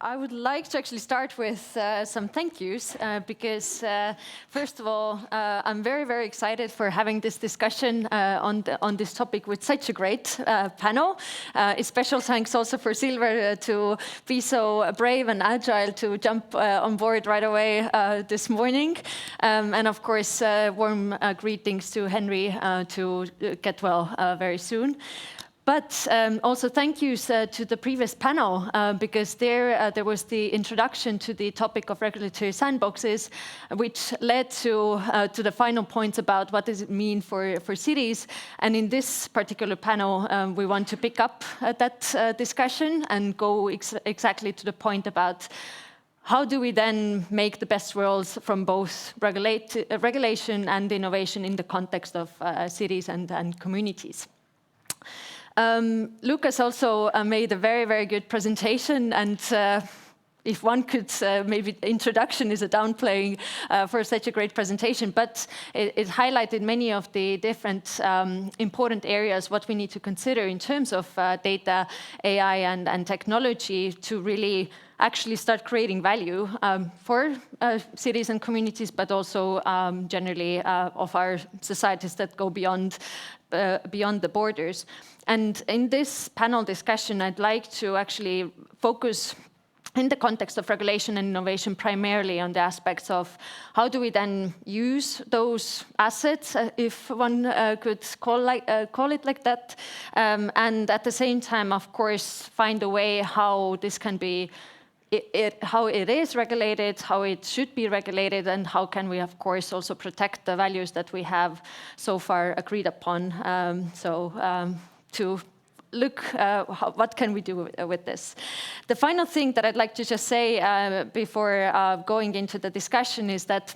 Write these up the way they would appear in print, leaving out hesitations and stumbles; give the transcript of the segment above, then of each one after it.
I would like to actually start with some thank yous because, first of all, I'm very, very excited for having this discussion on this topic with such a great panel. A special thanks also for Sille to be so brave and agile to jump on board right away this morning. And of course, warm greetings to Henry to get well very soon. But also thank yous to the previous panel, because there was the introduction to the topic of regulatory sandboxes, which led to the final points about what does it mean for cities. And in this particular panel, we want to pick up that discussion and go exactly to the point about how do we then make the best worlds from both regulation and innovation in the context of cities and communities. Lucas also made a very, very good presentation, and if one could, maybe introduction is a downplaying for such a great presentation, but it highlighted many of the different important areas, what we need to consider in terms of data, AI, and technology to really actually start creating value for cities and communities, but also generally of our societies that go beyond the borders. And in this panel discussion, I'd like to actually focus in the context of regulation and innovation primarily on the aspects of how do we then use those assets, if one could call it like that, and at the same time, of course, find a way how this can be how it is regulated, how it should be regulated, and how can we, of course, also protect the values that we have so far agreed upon. To look what can we do with this. The final thing that I'd like to just say before going into the discussion is that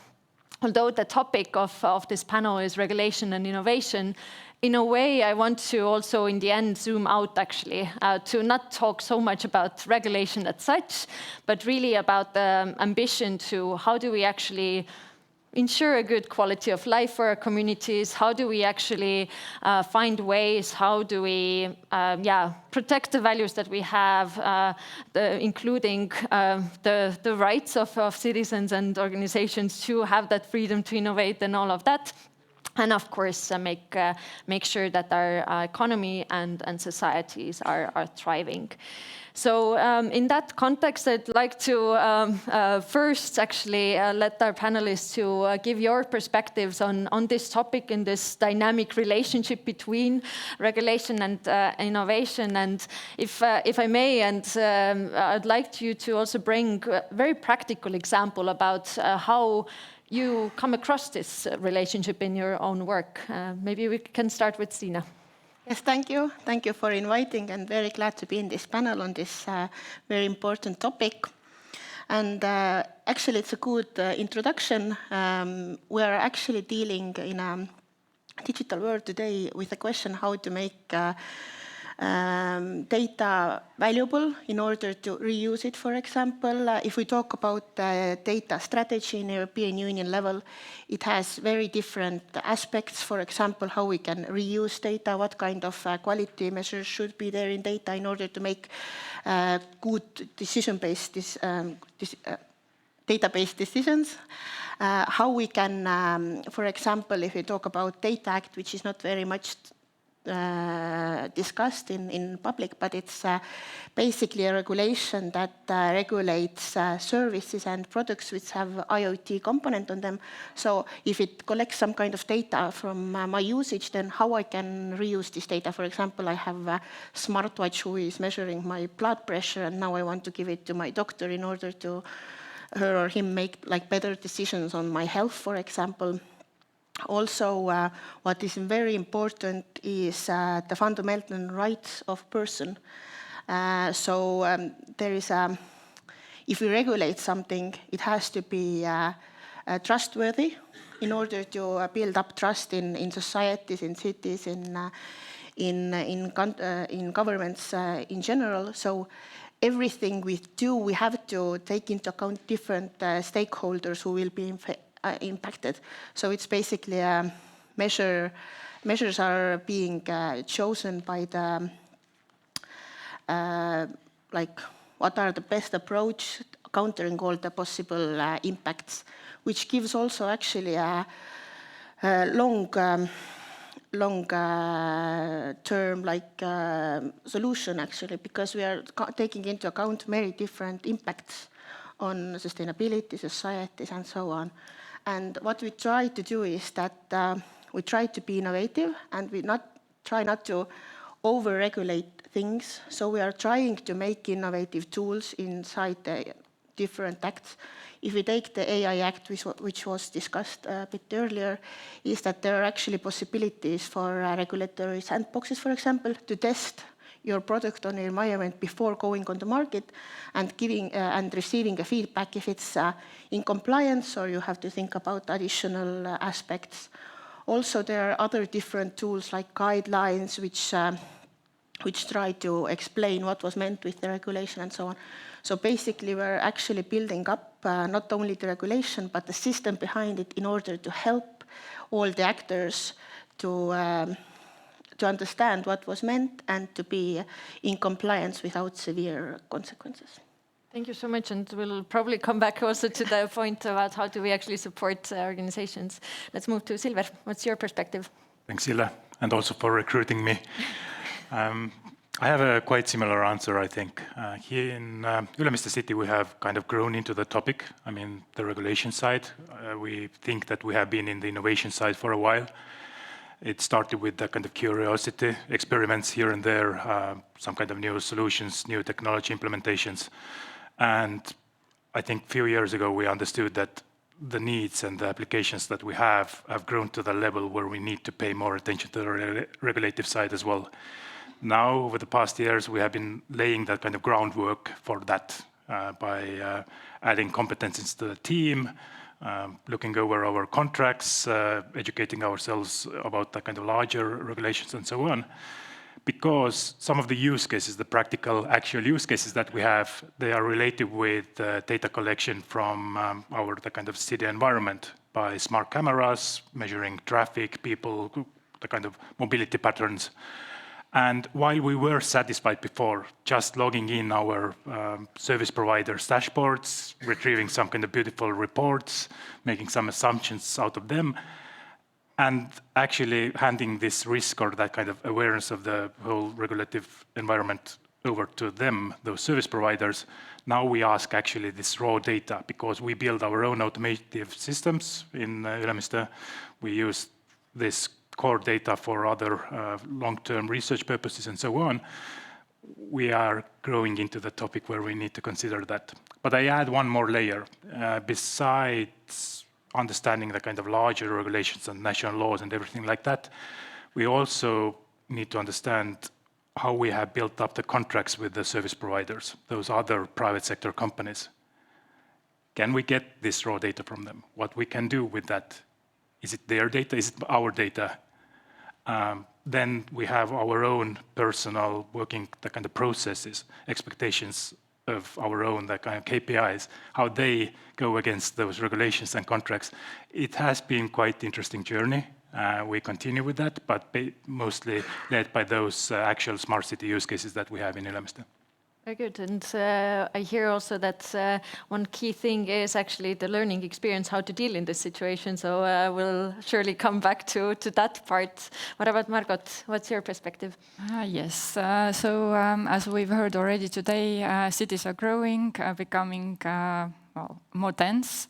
although the topic of this panel is regulation and innovation, in a way, I want to also, in the end, zoom out, actually, to not talk so much about regulation as such, but really about the ambition to how do we actually ensure a good quality of life for our communities, how do we actually find ways, how do we protect the values that we have, including the rights of citizens and organizations to have that freedom to innovate and all of that. And of course, make sure that our economy and societies are thriving. So in that context, I'd like to first actually let our panelists to give your perspectives on this topic in this dynamic relationship between regulation and innovation. And if I may, and I'd like you to also bring a very practical example about how you come across this relationship in your own work. Maybe we can start with Stina. Yes, thank you. Thank you for inviting, and very glad to be in this panel on this very important topic. And actually, it's a good introduction. We are actually dealing in a digital world today with the question how to make data valuable in order to reuse it, for example. If we talk about data strategy in European Union level, it has very different aspects. For example, how we can reuse data, what kind of quality measures should be there in data in order to make good decision-based data-based decisions. How we can, for example, if we talk about Data Act, which is not very much discussed in public, but it's basically a regulation that regulates services and products which have IoT component on them. So if it collects some kind of data from my usage, then how I can reuse this data. For example, I have a smartwatch who is measuring my blood pressure, and now I want to give it to my doctor in order to her or him make like better decisions on my health, for example. Also, what is very important is the fundamental rights of person. There is if we regulate something, it has to be trustworthy in order to build up trust in societies, in cities, in governments in general. So everything we do, we have to take into account different stakeholders who will be impacted. So it's basically measures are being chosen by the what are the best approach countering all the possible impacts, which gives also actually a long-term solution actually, because we are taking into account many different impacts on sustainability, societies, and so on. And what we try to do is that we try to be innovative, and we try not to over-regulate things. So we are trying to make innovative tools inside the different acts. If we take the AI Act, which was discussed a bit earlier, is that there are actually possibilities for regulatory sandboxes, for example, to test your product on your environment before going on the market and giving and receiving a feedback if it's in compliance, or you have to think about additional aspects. Also, there are other different tools like guidelines, which try to explain what was meant with the regulation and so on. So basically, we're actually building up not only the regulation, but the system behind it in order to help all the actors to understand what was meant and to be in compliance without severe consequences. Thank you so much, and we'll probably come back also to the point about how do we actually support organizations. Let's move to Silver. What's your perspective? Thanks, Sille, and also for recruiting me. I have a quite similar answer, I think. Here in Ülemiste City, we have kind of grown into the topic. I mean, the regulation side. We think that we have been in the innovation side for a while. It started with the kind of curiosity, experiments here and there, some kind of new solutions, new technology implementations. And I think a few years ago, we understood that the needs and the applications that we have grown to the level where we need to pay more attention to the regulative side as well. Now, over the past years, we have been laying that kind of groundwork for that by adding competencies to the team, looking over our contracts, educating ourselves about the kind of larger regulations and so on. Because some of the use cases, the practical actual use cases that we have, they are related with data collection from the kind of city environment by smart cameras, measuring traffic, people, the kind of mobility patterns. And while we were satisfied before just logging in our service providers' dashboards, retrieving some kind of beautiful reports, making some assumptions out of them, and actually handing this risk or that kind of awareness of the whole regulative environment over to them, those service providers, now we ask actually this raw data, because we build our own automated systems in Ülemiste. We use this core data for other long-term research purposes and so on. We are growing into the topic where we need to consider that. But I add one more layer. Besides understanding the kind of larger regulations and national laws and everything like that, we also need to understand how we have built up the contracts with the service providers, those other private sector companies. Can we get this raw data from them? What we can do with that? Is it their data? Is it our data? Then we have our own personal working, the kind of processes, expectations of our own, the kind of KPIs, how they go against those regulations and contracts. It has been quite interesting journey. We continue with that, but mostly led by those actual smart city use cases that we have in Ülemiste. Very good. And I hear also that one key thing is actually the learning experience, how to deal in this situation. So we'll surely come back to that part. What about Margot? What's your perspective? Yes. So as we've heard already today, cities are growing, becoming more dense.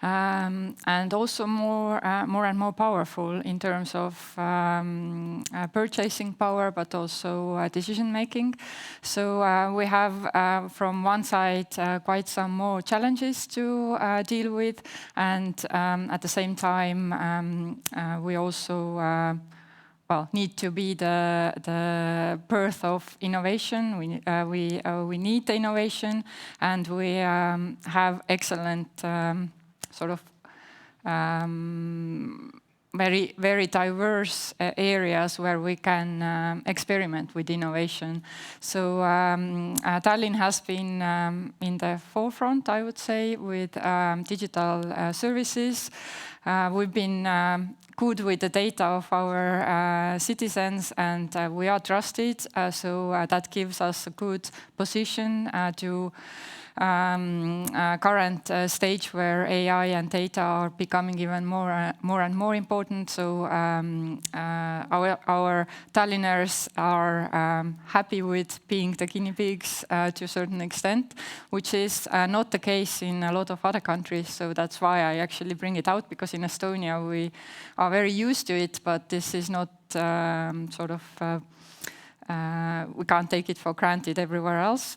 And also more and more powerful in terms of purchasing power, but also decision making. So we have from one side quite some more challenges to deal with, and at the same time we also need to be the birth of innovation. We need the innovation, and we have excellent sort of very, very diverse areas where we can experiment with innovation. So Tallinn has been in the forefront, I would say, with digital services. We've been good with the data of our citizens, and we are trusted. So that gives us a good position to current stage where AI and data are becoming even more and more important. So our Tallinners are happy with being the guinea pigs to a certain extent, which is not the case in a lot of other countries. So that's why I actually bring it out, because in Estonia we are very used to it, but this is not we can't take it for granted everywhere else.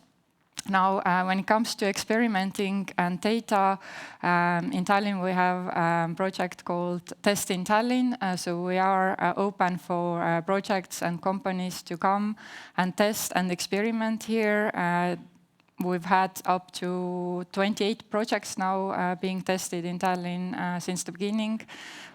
Now, when it comes to experimenting and data, in Tallinn we have a project called Test in Tallinn. So we are open for projects and companies to come and test and experiment here. We've had up to 28 projects now being tested in Tallinn since the beginning,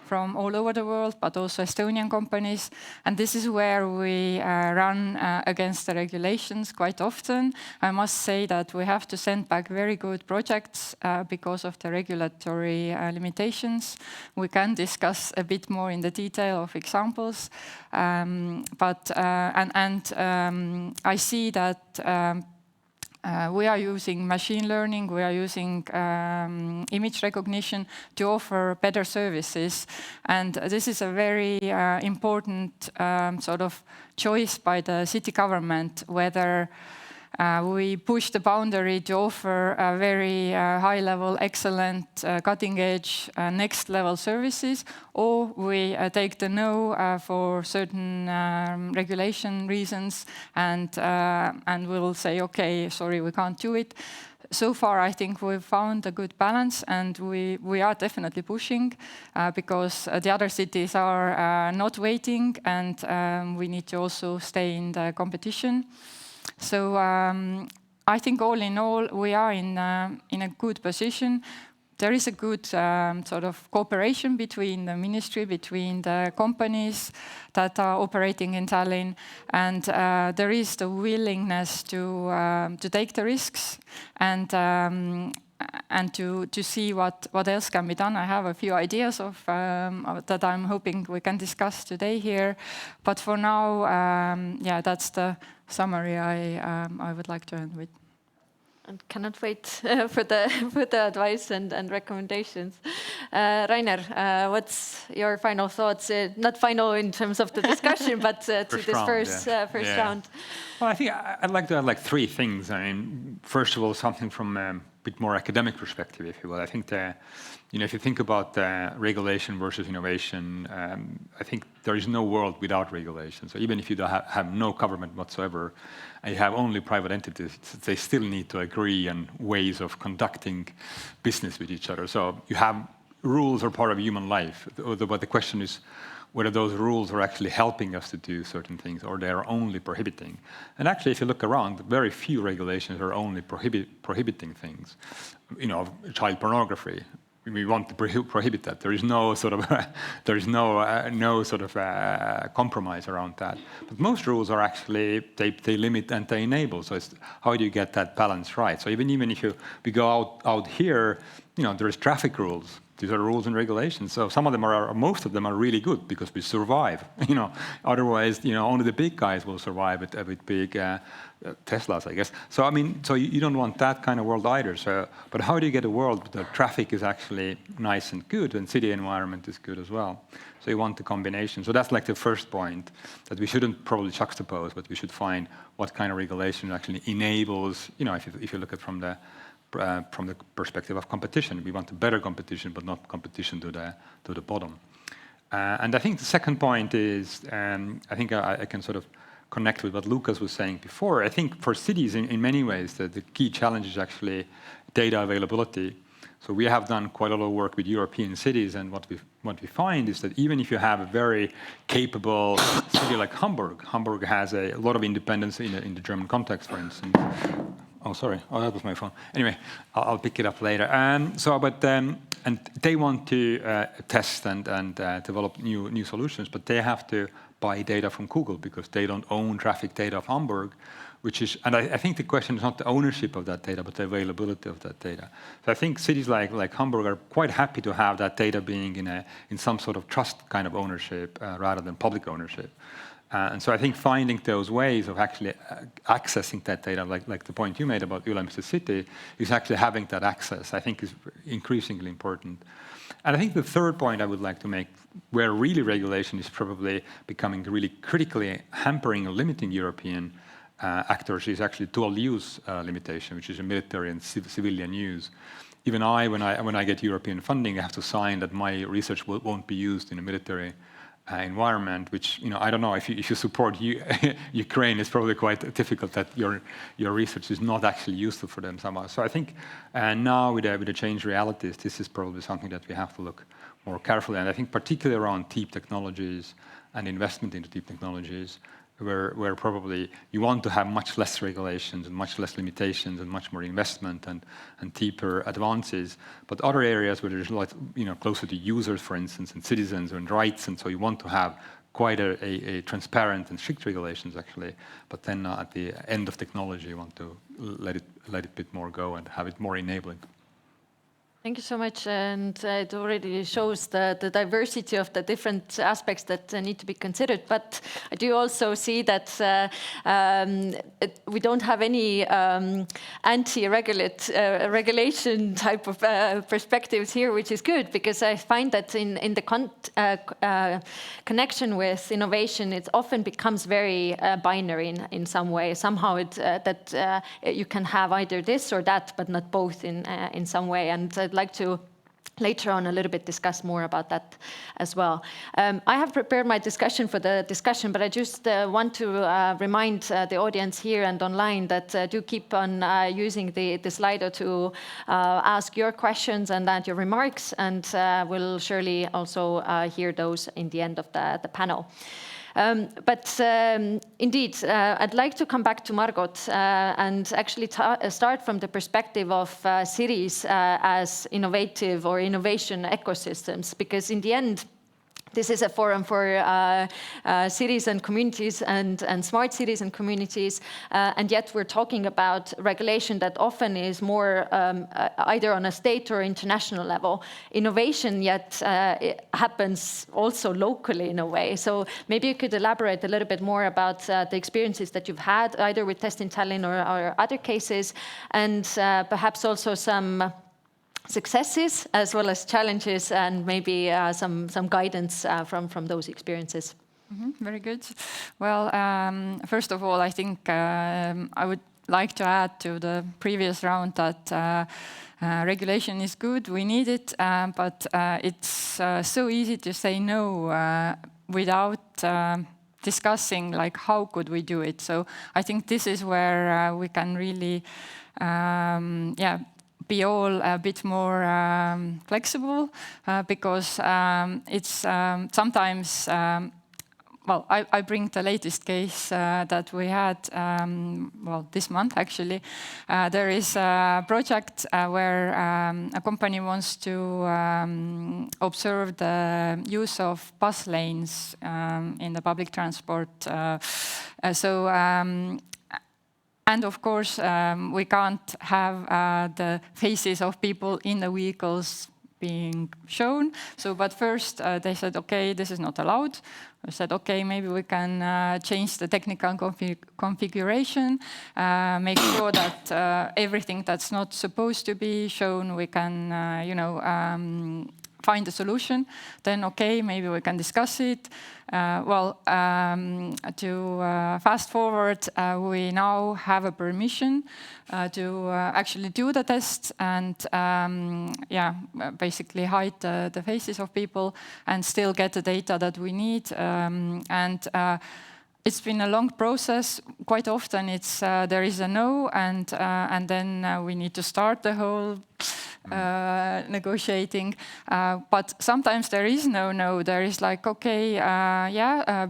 from all over the world, but also Estonian companies. And this is where we run against the regulations quite often. I must say that we have to send back very good projects because of the regulatory limitations. We can discuss a bit more in the detail of examples. I see that we are using machine learning, we are using image recognition to offer better services. And this is a very important sort of choice by the city government, whether we push the boundary to offer very high-level, excellent, cutting-edge, next-level services, or we take the no for certain regulation reasons, and we'll say, okay, sorry, we can't do it. So far, I think we've found a good balance, and we are definitely pushing because the other cities are not waiting, and we need to also stay in the competition. So I think all in all, we are in a good position. There is a good sort of cooperation between the ministry, between the companies that are operating in Tallinn, and there is the willingness to take the risks and to see what else can be done. I have a few ideas of that I'm hoping we can discuss today here. But for now, yeah, that's the summary I would like to end with. And cannot wait for the advice and recommendations. Rainer, what's your final thoughts? Not final in terms of the discussion, but to this first round. Well, I think I'd like to add like three things. I mean, first of all, something from a bit more academic perspective, if you will. I think that, if you think about regulation versus innovation, I think there is no world without regulation. So even if you have no government whatsoever, and you have only private entities, they still need to agree on ways of conducting business with each other. So you have rules are part of human life, but the question is whether those rules are actually helping us to do certain things or they are only prohibiting. And actually, if you look around, very few regulations are only prohibiting things. Child pornography. We want to prohibit that. There is no sort of compromise around that. But most rules are actually they limit and they enable. So it's how do you get that balance right? So even if we go out here, there is traffic rules. These are rules and regulations. So most of them are really good because we survive. Otherwise, only the big guys will survive with big Teslas, I guess. So so you don't want that kind of world either. So, but how do you get a world where the traffic is actually nice and good and city environment is good as well? So you want the combination. So that's like the first point, that we shouldn't probably juxtapose, but we should find what kind of regulation actually enables. If you look at from the perspective of competition. We want a better competition, but not competition to the bottom. And I think the second point is, I think I can sort of connect with what Lucas was saying before. I think for cities, in many ways, the key challenge is actually data availability. So we have done quite a lot of work with European cities, and what we find is that even if you have a very capable city like Hamburg has a lot of independence in the German context, for instance. Oh, sorry. Oh, that was my phone. Anyway, I'll pick it up later. And they want to test and develop new solutions, but they have to buy data from Google because they don't own traffic data of Hamburg. which is, and I think the question is not the ownership of that data, but the availability of that data. So I think cities like Hamburg are quite happy to have that data being in some sort of trust kind of ownership rather than public ownership. And so I think finding those ways of actually accessing that data, like the point you made about Ülemiste City, is actually having that access, I think is increasingly important. And I think the third point I would like to make, where really regulation is probably becoming really critically hampering or limiting European actors, is actually dual-use limitation, which is a military and civilian use. Even when I get European funding, I have to sign that my research won't be used in a military environment, which, I don't know, if you support Ukraine, it's probably quite difficult that your research is not actually useful for them somehow. So I think now with the changed realities, this is probably something that we have to look more carefully. And I think particularly around deep technologies and investment into deep technologies, where probably you want to have much less regulations and much less limitations and much more investment and deeper advances. But other areas where there's a lot, closer to users, for instance, and citizens and rights, and so you want to have quite a transparent and strict regulations actually. But then at the end of technology, you want to let it a bit more go and have it more enabling. Thank you so much, and it already shows the diversity of the different aspects that need to be considered. But I do also see that we don't have any anti-regulation type of perspectives here, which is good, because I find that in the connection with innovation, it often becomes very binary in some way. Somehow you can have either this or that, but not both in some way. And I'd like to later on a little bit discuss more about that as well. I have prepared my discussion for the discussion, but I just want to remind the audience here and online that do keep on using the Slido to ask your questions and add your remarks, and we'll surely also hear those in the end of the panel. But indeed, I'd like to come back to Margot and actually start from the perspective of cities as innovative or innovation ecosystems, because in the end, this is a forum for cities and communities and smart cities and communities, and yet we're talking about regulation that often is more either on a state or international level. Innovation yet it happens also locally in a way. So maybe you could elaborate a little bit more about the experiences that you've had either with Test in Tallinn or other cases, and perhaps also some successes as well as challenges, and maybe some guidance from those experiences. Very good. Well, first of all, I think I would like to add to the previous round that regulation is good, we need it, but it's so easy to say no without discussing like how could we do it. So I think this is where we can really be all a bit more flexible, because it's sometimes, well, I bring the latest case that we had, well, this month actually. There is a project where a company wants to observe the use of bus lanes in the public transport. And of course, we can't have the faces of people in the vehicles being shown. So, but first they said, okay, this is not allowed. I said, okay, maybe we can change the technical configuration, make sure that everything that's not supposed to be shown, we can, find a solution. Then, okay, maybe we can discuss it. To fast forward, we now have a permission to actually do the test and basically hide the faces of people and still get the data that we need. It's been a long process. Quite often it's there is a no, and then we need to start the whole negotiating. But sometimes there is no. There is like, okay,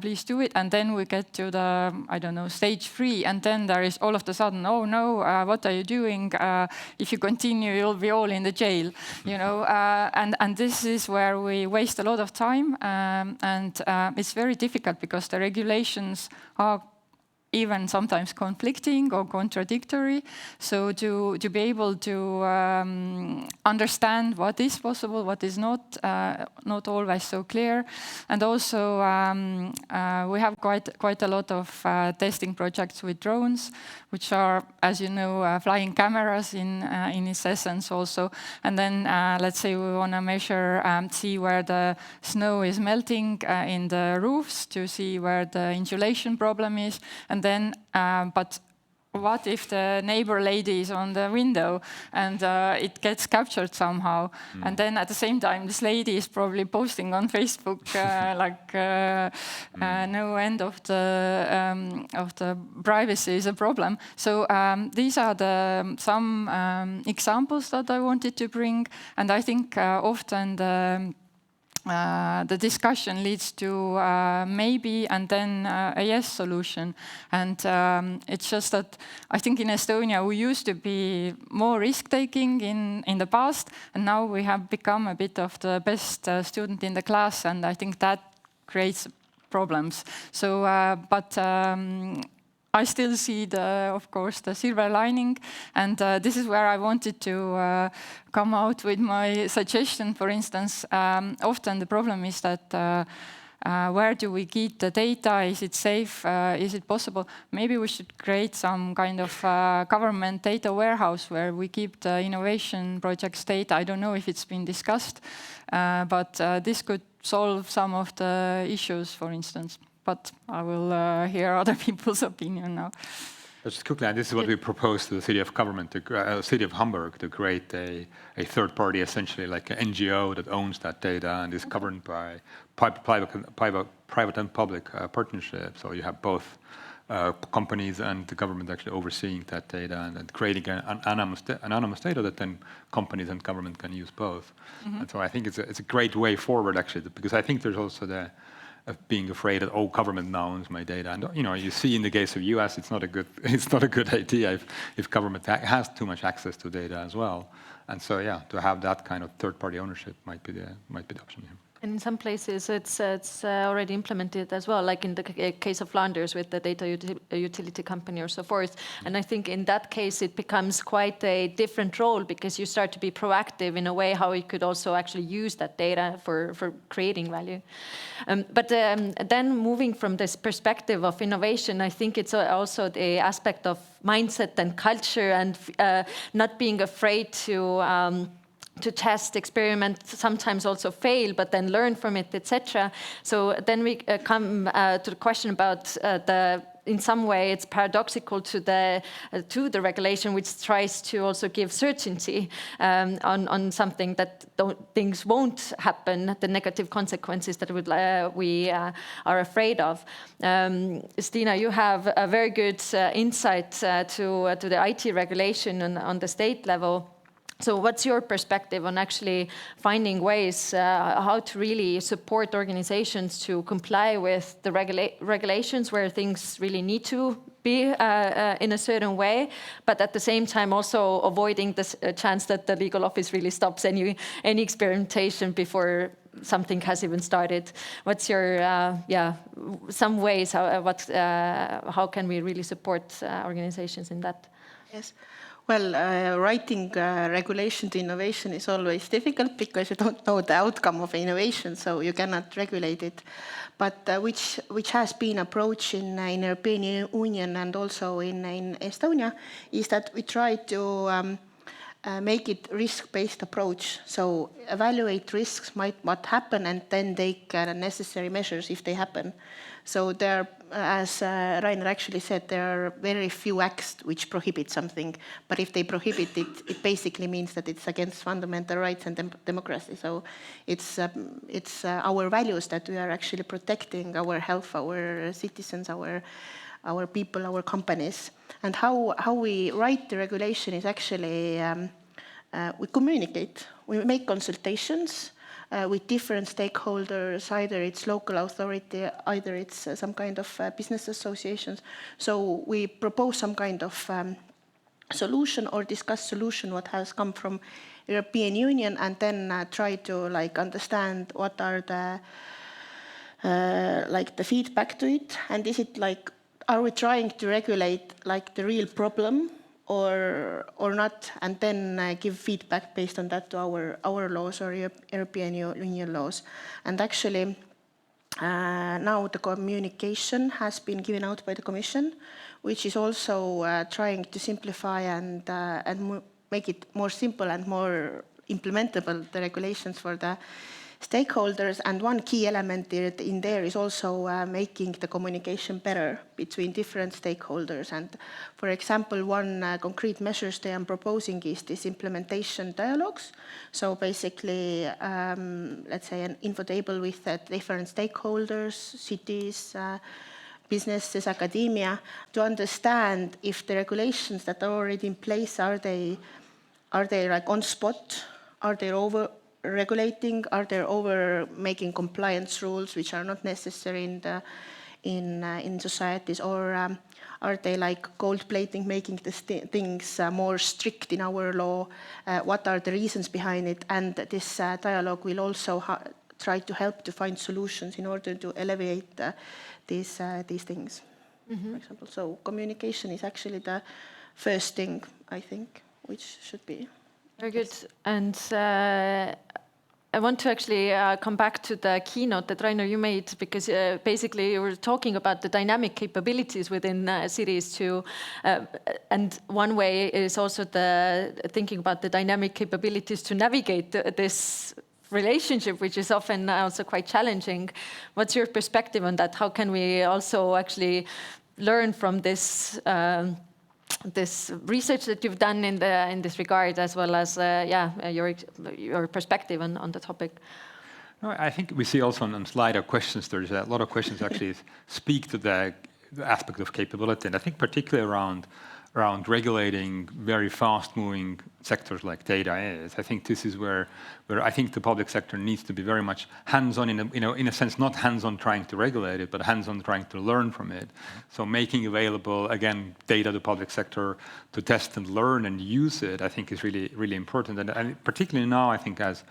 please do it. And then we get to the, I don't know, stage 3. And then there is all of a sudden, oh no, what are you doing? If you continue, you'll be all in the jail, and this is where we waste a lot of time. And it's very difficult because the regulations are even sometimes conflicting or contradictory. So to be able to understand what is possible, what is not always so clear. And also we have quite a lot of testing projects with drones, which are, as you know, flying cameras in its essence also. And then let's say we want to measure, see where the snow is melting in the roofs, to see where the insulation problem is. And then, but what if the neighbor lady is on the window and it gets captured somehow? And then at the same time, this lady is probably posting on Facebook no end of the privacy is a problem. So these are some examples that I wanted to bring, and I think often the discussion leads to maybe and then a yes solution. And it's just that I think in Estonia we used to be more risk-taking in the past, and now we have become a bit of the best student in the class, and I think that creates problems. So, but I still see, of course, the silver lining, and this is where I wanted to come out with my suggestion. For instance, often the problem is that where do we keep the data? Is it safe? Is it possible? Maybe we should create some kind of government data warehouse where we keep the innovation projects data. I don't know if it's been discussed, but this could solve some of the issues, for instance. But I will hear other people's opinion now. Just quickly, and this is what we proposed to the city of government, city of Hamburg, to create a third party, essentially like an NGO that owns that data and is governed by private and public partnership. So you have both companies and the government actually overseeing that data and creating an anonymous data that then companies and government can use both. And so I think it's a great way forward, actually, because I think there's also being afraid that government now owns my data, and you see in the case of US, it's not a good idea if government has too much access to data as well, and so yeah, to have that kind of third-party ownership might be the option here. And in some places, it's already implemented as well, like in the case of Flanders with the data utility company or so forth. And I think in that case, it becomes quite a different role because you start to be proactive in a way how you could also actually use that data for creating value. But then moving from this perspective of innovation, I think it's also the aspect of mindset and culture and not being afraid to test, experiment, sometimes also fail, but then learn from it, etc. So then we come to the question about in some way it's paradoxical to the regulation, which tries to also give certainty on something that things won't happen, the negative consequences that we are afraid of. Stina, you have a very good insight to the IT regulation on the state level. So what's your perspective on actually finding ways how to really support organizations to comply with the regulations where things really need to be in a certain way, but at the same time also avoiding the chance that the legal office really stops any experimentation before something has even started? What's your some ways how can we really support organizations in that? Yes. Well, writing regulation to innovation is always difficult because you don't know the outcome of innovation, so you cannot regulate it. But which has been approached in European Union and also in Estonia is that we try to make it risk-based approach. So evaluate risks what happen and then take necessary measures if they happen. So there, as Rainer actually said, there are very few acts which prohibit something. But if they prohibit it, it basically means that it's against fundamental rights and democracy. So it's our values that we are actually protecting, our health, our citizens, our people, our companies. And how we write the regulation is actually we communicate, we make consultations with different stakeholders, either it's local authority, either it's some kind of business associations. So we propose some kind of solution or discuss solution what has come from European Union, and then try to understand what are the the feedback to it, and is it are we trying to regulate like the real problem or not, and then give feedback based on that to our laws or European Union laws. And actually, now the communication has been given out by the Commission, which is also trying to simplify and make it more simple and more implementable, the regulations for the stakeholders. And one key element in there is also making the communication better between different stakeholders. And for example, one concrete measures they are proposing is this implementation dialogues. So basically, let's say an info table with different stakeholders, cities, businesses, academia, to understand if the regulations that are already in place, are they like on spot? Are they over-regulating? Are they over-making compliance rules which are not necessary in societies? Or are they like gold-plating, making the things more strict in our law? What are the reasons behind it? And this dialogue will also try to help to find solutions in order to alleviate these things, for example. So communication is actually the first thing, I think, which should be. Very good. And I want to actually come back to the keynote that, Rainer, you made, because basically you were talking about the dynamic capabilities within cities too. And one way is also thinking about the dynamic capabilities to navigate this relationship, which is often also quite challenging. What's your perspective on that? How can we also actually learn from this this research that you've done in this regard, as well as your perspective on the topic? No, I think we see also on slide of questions, there's a lot of questions actually speak to the aspect of capability, and I think particularly around regulating very fast-moving sectors like data is. I think this is where I think the public sector needs to be very much hands-on, in a sense, not hands-on trying to regulate it, but hands-on trying to learn from it. So making available, again, data to public sector to test and learn and use it, I think is really, really important. And particularly now, I think as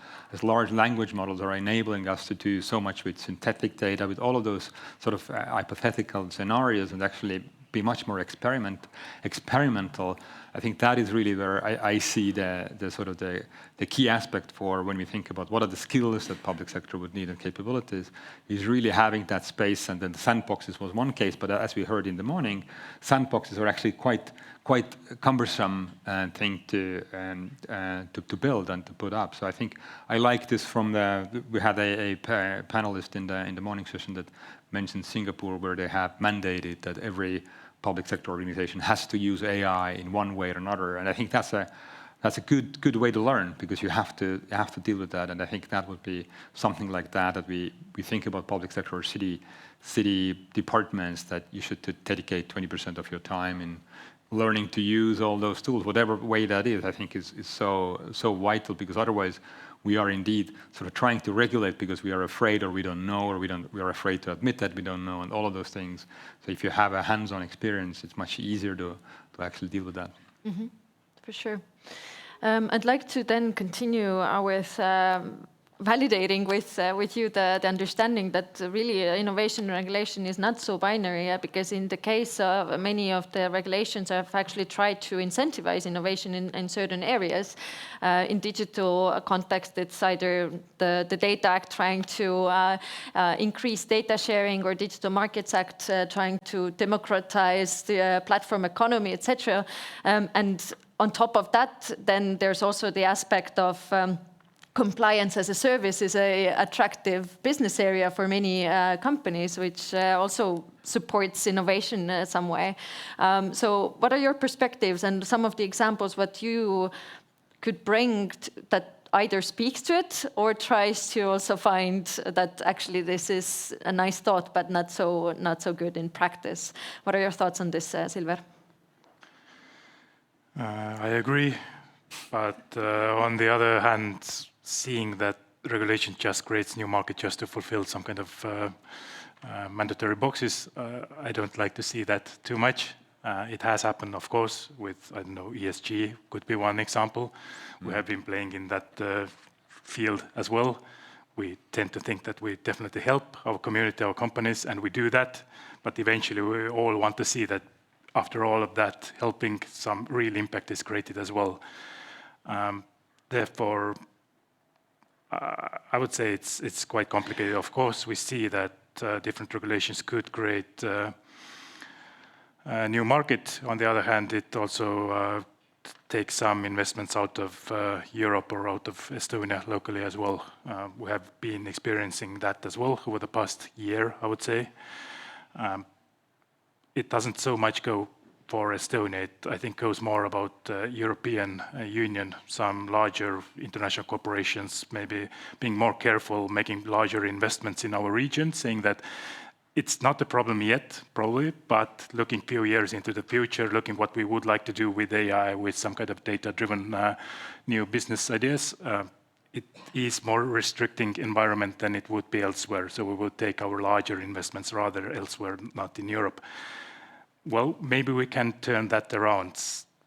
large language models are enabling us to do so much with synthetic data, with all of those sort of hypothetical scenarios, and actually be much more experimental. I think that is really where I see the sort of the key aspect for when we think about what are the skills that public sector would need and capabilities, is really having that space. And then the sandboxes was one case, but as we heard in the morning, sandboxes are actually quite cumbersome thing to build and to put up. So I think I like this from we had a panelist in the morning session that mentioned Singapore, where they have mandated that every public sector organization has to use AI in one way or another. And I think that's a good way to learn, because you have to deal with that. And I think that would be something like that we think about public sector or city departments, that you should dedicate 20% of your time in learning to use all those tools, whatever way that is. I think is so vital, because otherwise we are indeed sort of trying to regulate because we are afraid, or we don't know, or we are afraid to admit that we don't know, and all of those things. So if you have a hands-on experience, it's much easier to actually deal with that. Mm-hmm. For sure. I'd like to then continue with validating with you the understanding that really innovation and regulation is not so binary, because in the case of many of the regulations have actually tried to incentivize innovation in certain areas. In digital context, it's either the Data Act trying to increase data sharing, or Digital Markets Act trying to democratize the platform economy, etc. And on top of that, then there's also the aspect of compliance as a service is an attractive business area for many companies, which also supports innovation some way. So what are your perspectives and some of the examples what you could bring that either speaks to it or tries to also find that actually this is a nice thought but not so good in practice? What are your thoughts on this, Silver? I agree, but on the other hand, seeing that regulation just creates new market just to fulfill some kind of mandatory boxes, I don't like to see that too much. It has happened, of course, with, I don't know, ESG could be one example. We have been playing in that field as well, we tend to think that we definitely help our community, our companies, and we do that. But eventually, we all want to see that after all of that, helping, some real impact is created as well. Therefore, I would say it's quite complicated. Of course, we see that different regulations could create a new market. On the other hand, it also takes some investments out of Europe or out of Estonia locally as well. We have been experiencing that as well over the past year, I would say. It doesn't so much go for Estonia. It, I think, goes more about European Union, some larger international corporations maybe being more careful, making larger investments in our region, saying that it's not a problem yet, probably, but looking few years into the future, looking what we would like to do with AI, with some kind of data-driven new business ideas, it is more restricting environment than it would be elsewhere. So we will take our larger investments rather elsewhere, not in Europe. Well, maybe we can turn that around,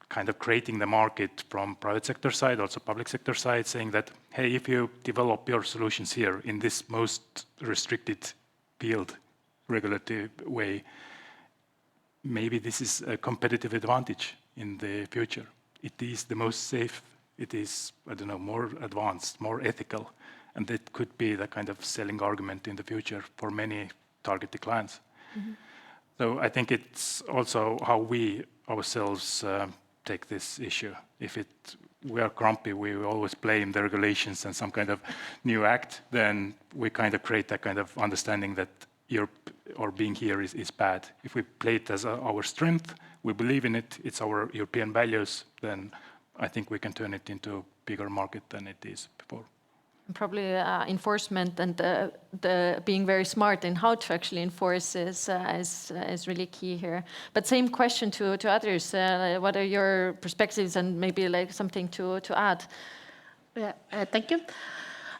kind of creating the market from private sector side, also public sector side, saying that, hey, if you develop your solutions here in this most restricted field, regulative way, maybe this is a competitive advantage in the future. It is the most safe, it is, I don't know, more advanced, more ethical, and that could be the kind of selling argument in the future for many targeted clients. Mm-hmm. So I think it's also how we ourselves take this issue. If we are grumpy, we always blame the regulations and some kind of new act, then we kind of create that kind of understanding that Europe or being here is bad. If we play it as our strength, we believe in it, it's our European values, then I think we can turn it into a bigger market than it is before. Probably enforcement and the being very smart in how to actually enforce is really key here. But same question to others. What are your perspectives and maybe like something to add? Yeah, thank you.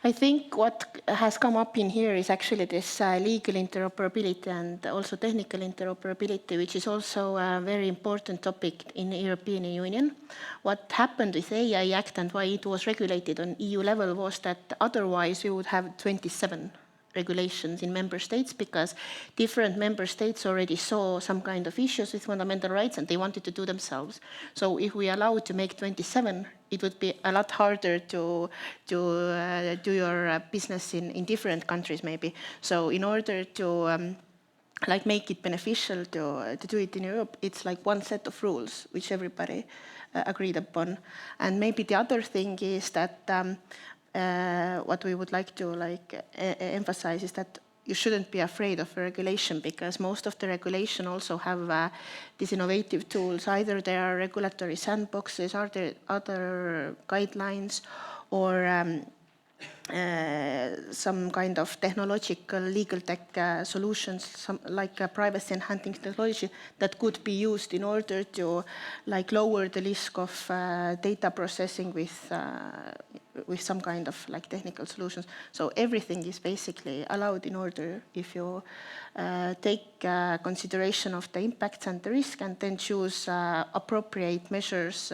I think what has come up in here is actually this legal interoperability and also technical interoperability, which is also a very important topic in the European Union. What happened with AI Act and why it was regulated on EU level was that otherwise we would have 27 regulations in member states, because different member states already saw some kind of issues with fundamental rights and they wanted to do themselves. So if we allow to make 27, it would be a lot harder to do your business in different countries maybe. So in order to like make it beneficial to do it in Europe, it's like one set of rules which everybody agreed upon. And maybe the other thing is that what we would like to emphasize is that you shouldn't be afraid of a regulation, because most of the regulation also have these innovative tools. Either there are regulatory sandboxes, are there other guidelines, or some kind of technological legal tech solutions, some like privacy enhancing technology that could be used in order to like lower the risk of data processing with some kind of like technical solutions. So everything is basically allowed in order if you take consideration of the impacts and the risk, and then choose appropriate measures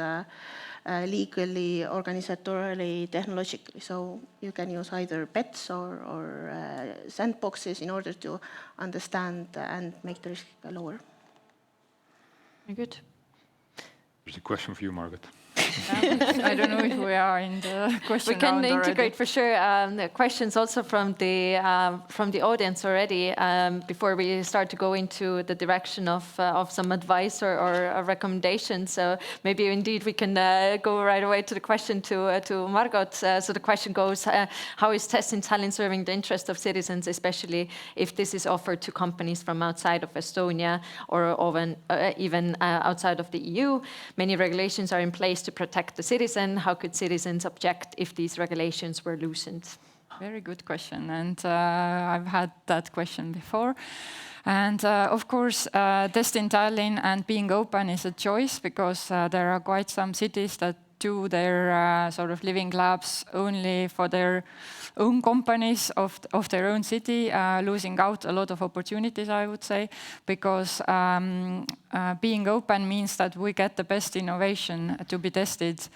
legally, organizatorily, technologically. So you can use either bets or sandboxes in order to understand and make the risk lower. Very good. There's a question for you, Margot. I don't know if we are in the question We can round integrate already. for sure the questions also from the audience already before we start to go into the direction of some advice or recommendations. So maybe indeed we can go right away to the question to Margot. So the question goes, how is Test in Tallinn serving the interest of citizens, especially if this is offered to companies from outside of Estonia or even outside of the EU? Many regulations are in place to protect the citizen. How could citizens object if these regulations were loosened? Very good question, and I've had that question before. And of course, Test in Tallinn and being open is a choice, because there are quite some cities that do their sort of living labs only for their own companies of their own city, losing out a lot of opportunities, I would say, because being open means that we get the best innovation to be tested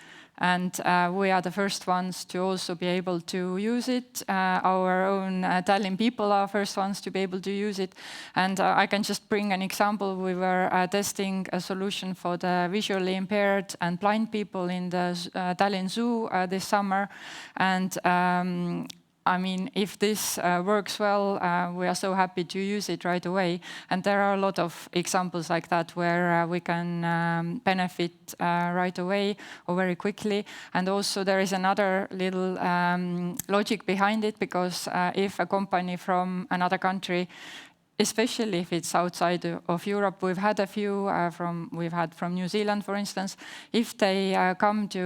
And we are the first ones to also be able to use it. Our own Tallinn people are first ones to be able to use it. And I can just bring an example. We were testing a solution for the visually impaired and blind people in the Tallinn Zoo this summer. And I mean, if this works well, we are so happy to use it right away. And there are a lot of examples like that where we can benefit right away or very quickly. And also there is another little logic behind it, because if a company from another country, especially if it's outside of Europe, we've had a few from New Zealand, for instance. If they come to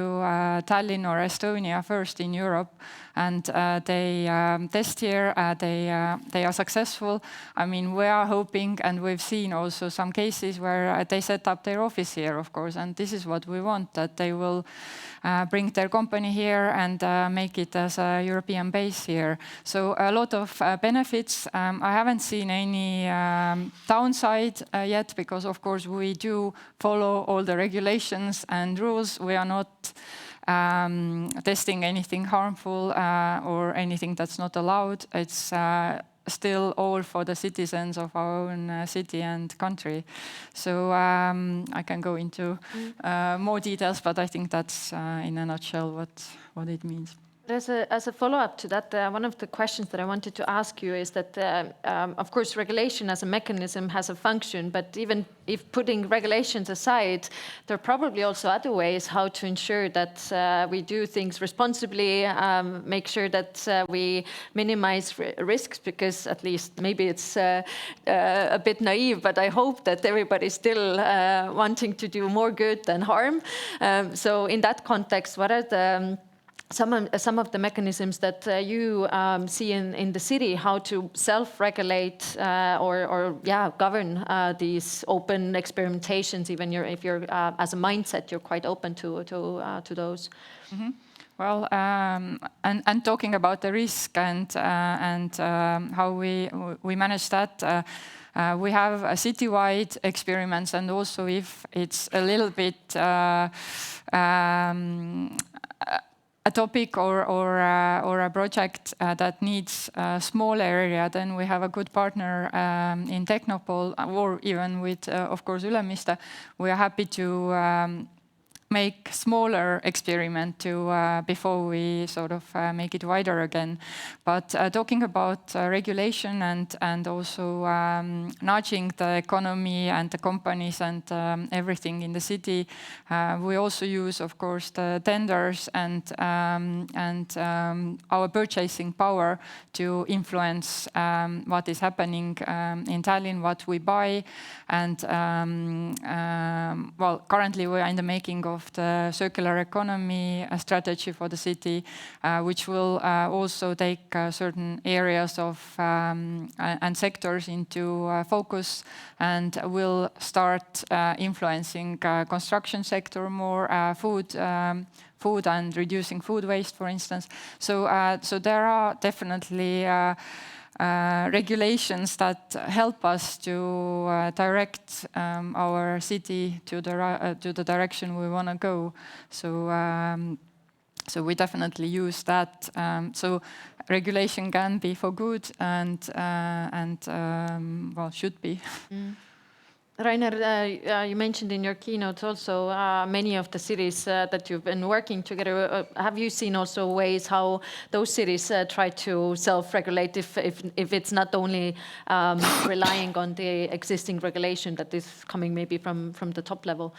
Tallinn or Estonia first in Europe and they test here, they are successful. I mean, we are hoping, and we've seen also some cases where they set up their office here, of course, and this is what we want, that they will bring their company here and make it as a European base here. So a lot of benefits. I haven't seen any downside yet, because of course we do follow all the regulations and rules. We are not testing anything harmful or anything that's not allowed. It's still all for the citizens of our own city and country. So I can go into more details, but I think that's in a nutshell what it means. As a follow-up to that, one of the questions that I wanted to ask you is that, of course, regulation as a mechanism has a function, but even if putting regulations aside, there are probably also other ways how to ensure that we do things responsibly, make sure that we minimize risks, because at least maybe it's a bit naive, but I hope that everybody's still wanting to do more good than harm. So in that context, what are some of the mechanisms that you see in the city, how to self-regulate or govern these open experimentations, even if you're as a mindset, you're quite open to those? Mm-hmm. Well, and talking about the risk and how we manage that, we have a citywide experiments, and also if it's a little bit a topic or a project that needs a small area, then we have a good partner in Technopol, or even with, of course, Ülemiste. We are happy to make smaller experiment before we sort of make it wider again. But talking about regulation and also nudging the economy and the companies and everything in the city, we also use, of course, the tenders and our purchasing power to influence what is happening in Tallinn, what we buy. And well, currently we are in the making of the circular economy strategy for the city, which will also take certain areas of and sectors into focus, and will start influencing construction sector more, food and reducing food waste, for instance. So there are definitely regulations that help us to direct our city to the direction we want to go. So we definitely use that. So regulation can be for good and well, should be. Mm. Rainer, you mentioned in your keynote also many of the cities that you've been working together. Have you seen also ways how those cities try to self-regulate if it's not only relying on the existing regulation that is coming maybe from the top level?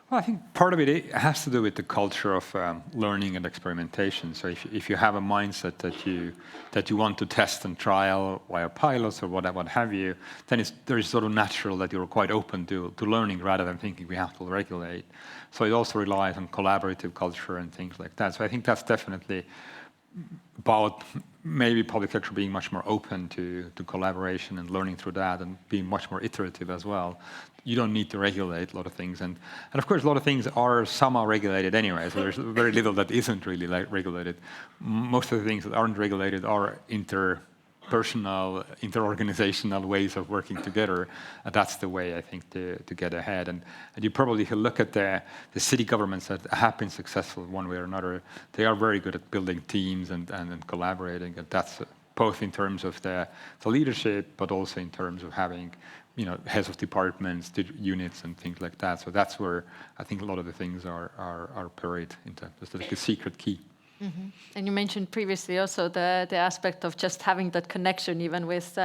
Well, I think part of it has to do with the culture of learning and experimentation. So if you have a mindset that you want to test and trial via pilots or what have you, then it's sort of natural that you're quite open to learning rather than thinking we have to regulate. So it also relies on collaborative culture and things like that. So I think that's definitely about maybe public sector being much more open to collaboration and learning through that, and being much more iterative as well. You don't need to regulate a lot of things, and of course a lot of things are somehow regulated anyway, so there's very little that isn't really regulated. Most of the things that aren't regulated are personal, inter-organizational ways of working together. And that's the way, I think, to get ahead. And you probably look at the city governments that have been successful one way or another. They are very good at building teams and collaborating. And that's both in terms of the leadership, but also in terms of having heads of departments, units, and things like that. So that's where I think a lot of the things are buried into. It's like a secret key. Mm-hmm. And you mentioned previously also the aspect of just having that connection, even with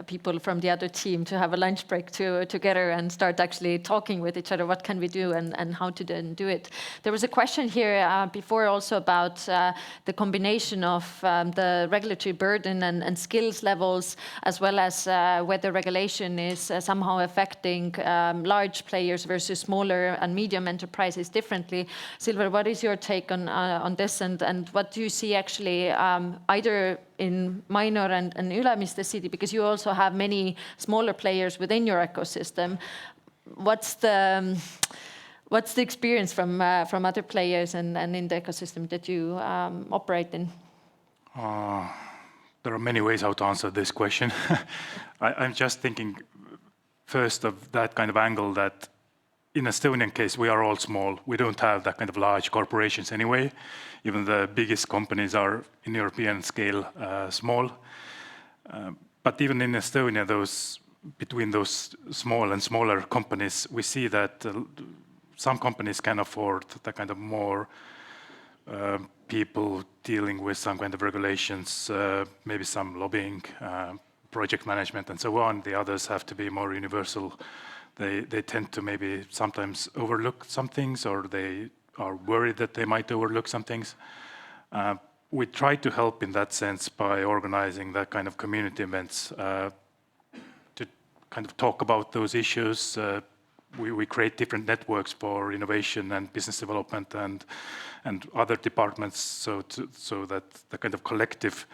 people from the other team, to have a lunch break together and start actually talking with each other. What can we do and how to then do it? There was a question here before also about the combination of the regulatory burden and skills levels, as well as whether regulation is somehow affecting large players versus smaller and medium enterprises differently. Silver, what is your take on this? And what do you see actually either in Minor and Ülemiste City, because you also have many smaller players within your ecosystem? What's the experience from other players and in the ecosystem that you operate in? There are many ways how to answer this question. I'm just thinking first of that kind of angle that in Estonian case, we are all small. We don't have that kind of large corporations anyway. Even the biggest companies are in European scale small. But even in Estonia, between those small and smaller companies, we see that some companies can afford the kind of more people dealing with some kind of regulations, maybe some lobbying, project management, and so on. The others have to be more universal. They tend to maybe sometimes overlook some things, or they are worried that they might overlook some things. We try to help in that sense by organizing that kind of community events to kind of talk about those issues. We create different networks for innovation and business development and other departments, so that the kind of collective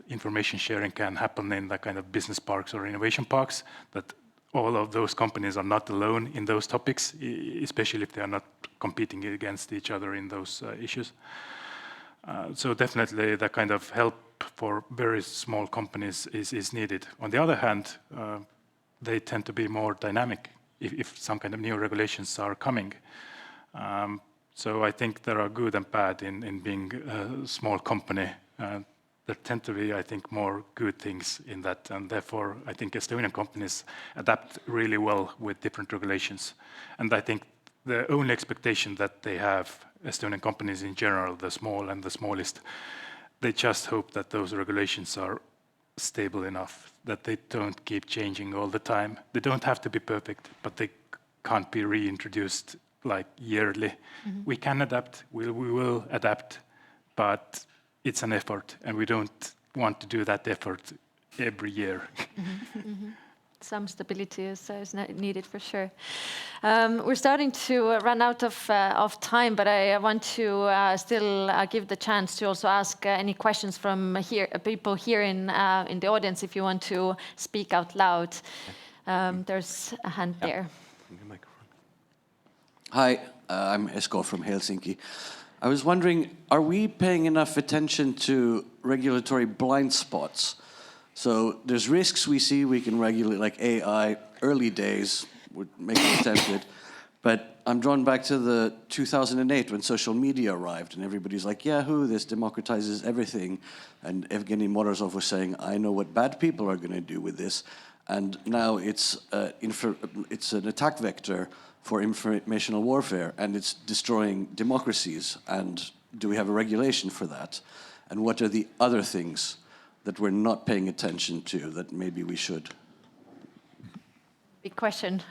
information sharing can happen in the kind of business parks or innovation parks. That all of those companies are not alone in those topics, especially if they are not competing against each other in those issues. So definitely the kind of help for very small companies is needed. On the other hand, they tend to be more dynamic if some kind of new regulations are coming. So I think there are good and bad in being a small company. There tend to be, I think, more good things in that, and therefore I think Estonian companies adapt really well with different regulations. And I think the only expectation that they have, Estonian companies in general, the small and the smallest, they just hope that those regulations are stable enough, that they don't keep changing all the time. They don't have to be perfect, but they can't be reintroduced like yearly. Mm-hmm. We can adapt, we will adapt, but it's an effort, and we don't want to do that effort every year. Mm-hmm, mm-hmm. Some stability is needed for sure. We're starting to run out of time, but I want to still give the chance to also ask any questions from people here in the audience if you want to speak out loud. There's a hand there. Hi, I'm Esko from Helsinki. I was wondering, are we paying enough attention to regulatory blind spots? So there's risks we see we can regulate, like AI, early days, would make it attempted. But I'm drawn back to the 2008 when social media arrived and everybody's like, Yahoo, this democratizes everything. And Evgeny Morozov was saying, I know what bad people are going to do with this. And now it's an attack vector for informational warfare, and it's destroying democracies. And do we have a regulation for that? And what are the other things that we're not paying attention to that maybe we should? Big question.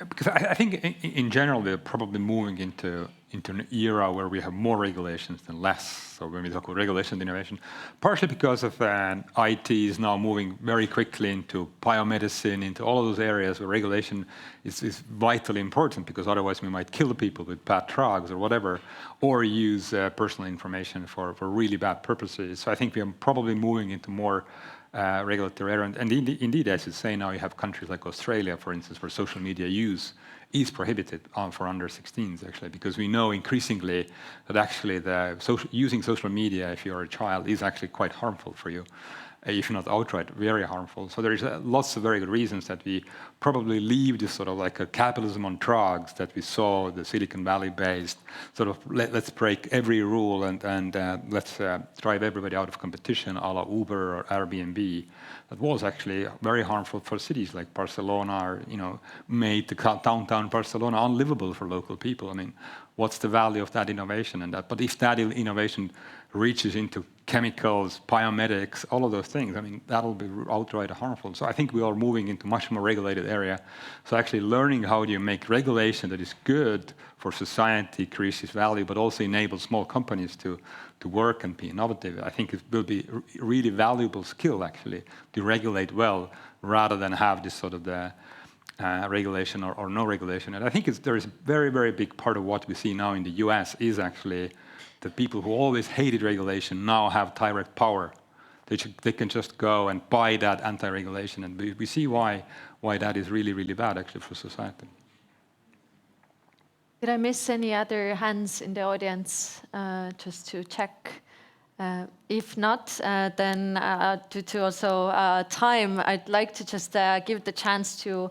Because I think in general we're probably moving into an era where we have more regulations than less. So when we talk about regulation and innovation, partially because of IT is now moving very quickly into biomedicine, into all of those areas where regulation is vitally important, because otherwise we might kill people with bad drugs or whatever, or use personal information for really bad purposes. So I think we are probably moving into more regulatory area. And indeed, as you say, now you have countries like Australia, for instance, where social media use is prohibited for under 16s, actually, because we know increasingly that actually using social media, if you're a child, is actually quite harmful for you, if not outright very harmful. So there is lots of very good reasons that we probably leave this sort of like a capitalism on drugs that we saw, the Silicon Valley-based sort of let's break every rule and let's drive everybody out of competition, a la Uber or Airbnb. That was actually very harmful for cities like Barcelona, or made the downtown Barcelona unlivable for local people. I mean, what's the value of that innovation and that? But if that innovation reaches into chemicals, biomedics, all of those things, I mean, that'll be outright harmful. So I think we are moving into much more regulated area. So actually learning how do you make regulation that is good for society, increases value, but also enables small companies to work and be innovative. I think it will be a really valuable skill, actually, to regulate well, rather than have this sort of the regulation or no regulation. And I think there is a very, very big part of what we see now in the US is actually the people who always hated regulation now have direct power. They can just go and buy that anti-regulation, and we see why that is really, really bad, actually, for society. Did I miss any other hands in the audience, just to check? If not, then due to also time, I'd like to just give the chance to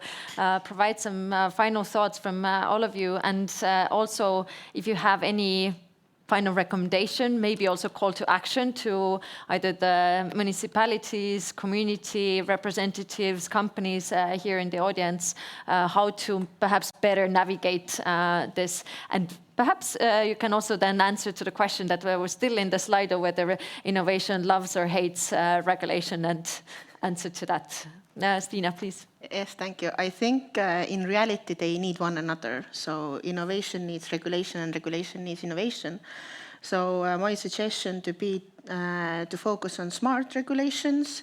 provide some final thoughts from all of you, and also if you have any final recommendation, maybe also call to action to either the municipalities, community representatives, companies here in the audience, how to perhaps better navigate this. And perhaps you can also then answer to the question that was still in the slide of whether innovation loves or hates regulation, and answer to that. Stina, please. Yes, thank you. I think in reality they need one another. So innovation needs regulation and regulation needs innovation. So my suggestion to focus on smart regulations.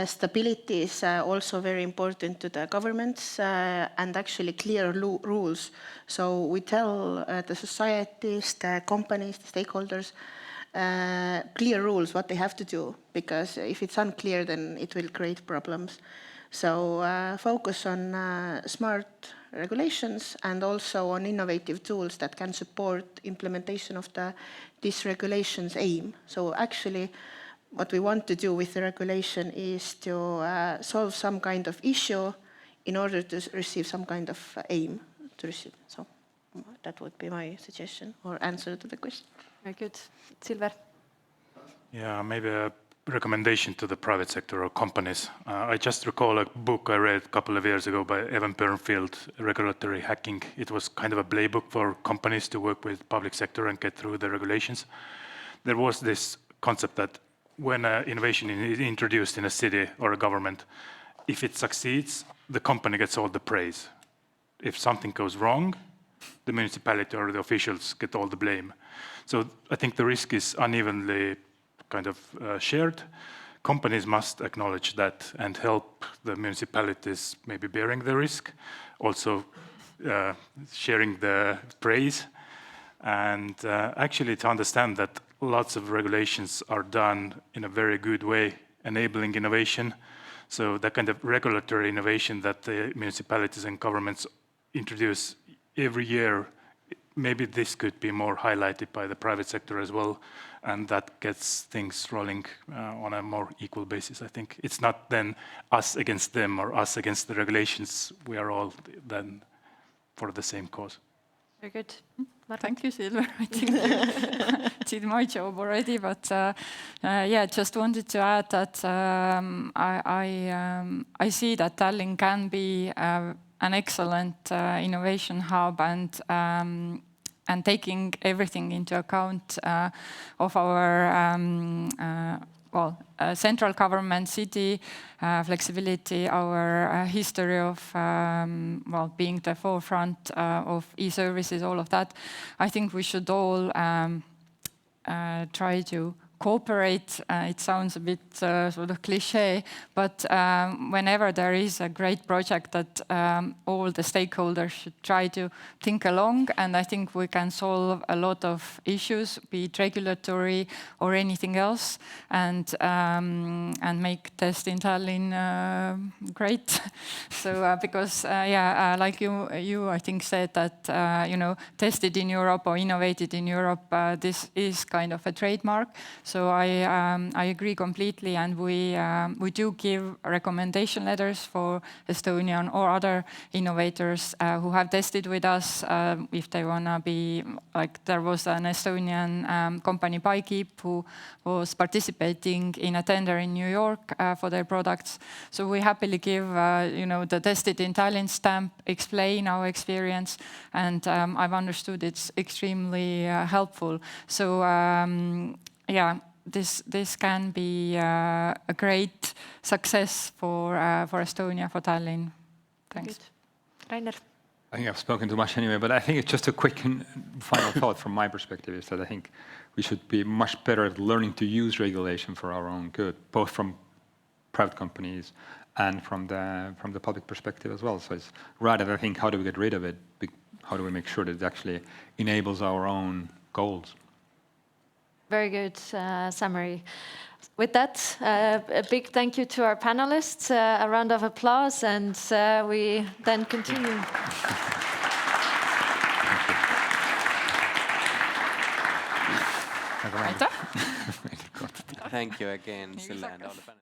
Stability is also very important to the governments, and actually clear rules. So we tell the societies, the companies, the stakeholders, clear rules, what they have to do, because if it's unclear, then it will create problems. So focus on smart regulations and also on innovative tools that can support implementation of this regulation's aim. So actually, what we want to do with the regulation is to solve some kind of issue in order to receive some kind of aim to receive. So that would be my suggestion or answer to the question. Very good. Silver. Yeah, maybe a recommendation to the private sector or companies. I just recall a book I read a couple of years ago by Evan Bernfield, Regulatory Hacking. It was kind of a playbook for companies to work with public sector and get through the regulations. There was this concept that when innovation is introduced in a city or a government, if it succeeds, the company gets all the praise. If something goes wrong, the municipality or the officials get all the blame. So I think the risk is unevenly kind of shared. Companies must acknowledge that and help the municipalities maybe bearing the risk, also sharing the praise, and actually to understand that lots of regulations are done in a very good way, enabling innovation. So that kind of regulatory innovation that the municipalities and governments introduce every year, maybe this could be more highlighted by the private sector as well, and that gets things rolling on a more equal basis. I think it's not then us against them or us against the regulations. We are all then for the same cause. Very good. Thank you, Silver. I think you did my job already, but yeah, just wanted to add that I see that Tallinn can be an excellent innovation hub, and taking everything into account of our central government, city flexibility, our history of being the forefront of e-services, all of that. I think we should all try to cooperate. It sounds a bit sort of cliche, but whenever there is a great project that all the stakeholders should try to think along, and I think we can solve a lot of issues, be it regulatory or anything else, and make test in Tallinn great. So because like you I think said that tested in Europe or innovated in Europe, this is kind of a trademark. So I agree completely, and we do give recommendation letters for Estonian or other innovators who have tested with us if they wanna be, like there was an Estonian company Bikeep who was participating in a tender in New York for their products. So we happily give the tested in Tallinn stamp, explain our experience, and I've understood it's extremely helpful. So this can be a great success for Estonia, for Tallinn. Thanks. Good. Rainer? I think I've spoken too much anyway, but I think it's just a quick final thought from my perspective is that I think we should be much better at learning to use regulation for our own good, both from private companies and from the public perspective as well. So it's rather than think, how do we get rid of it? How do we make sure that it actually enables our own goals? Very good summary. With that, a big thank you to our panelists, a round of applause, and we then continue. Aitäh! Thank you again, Sille and all the panelists.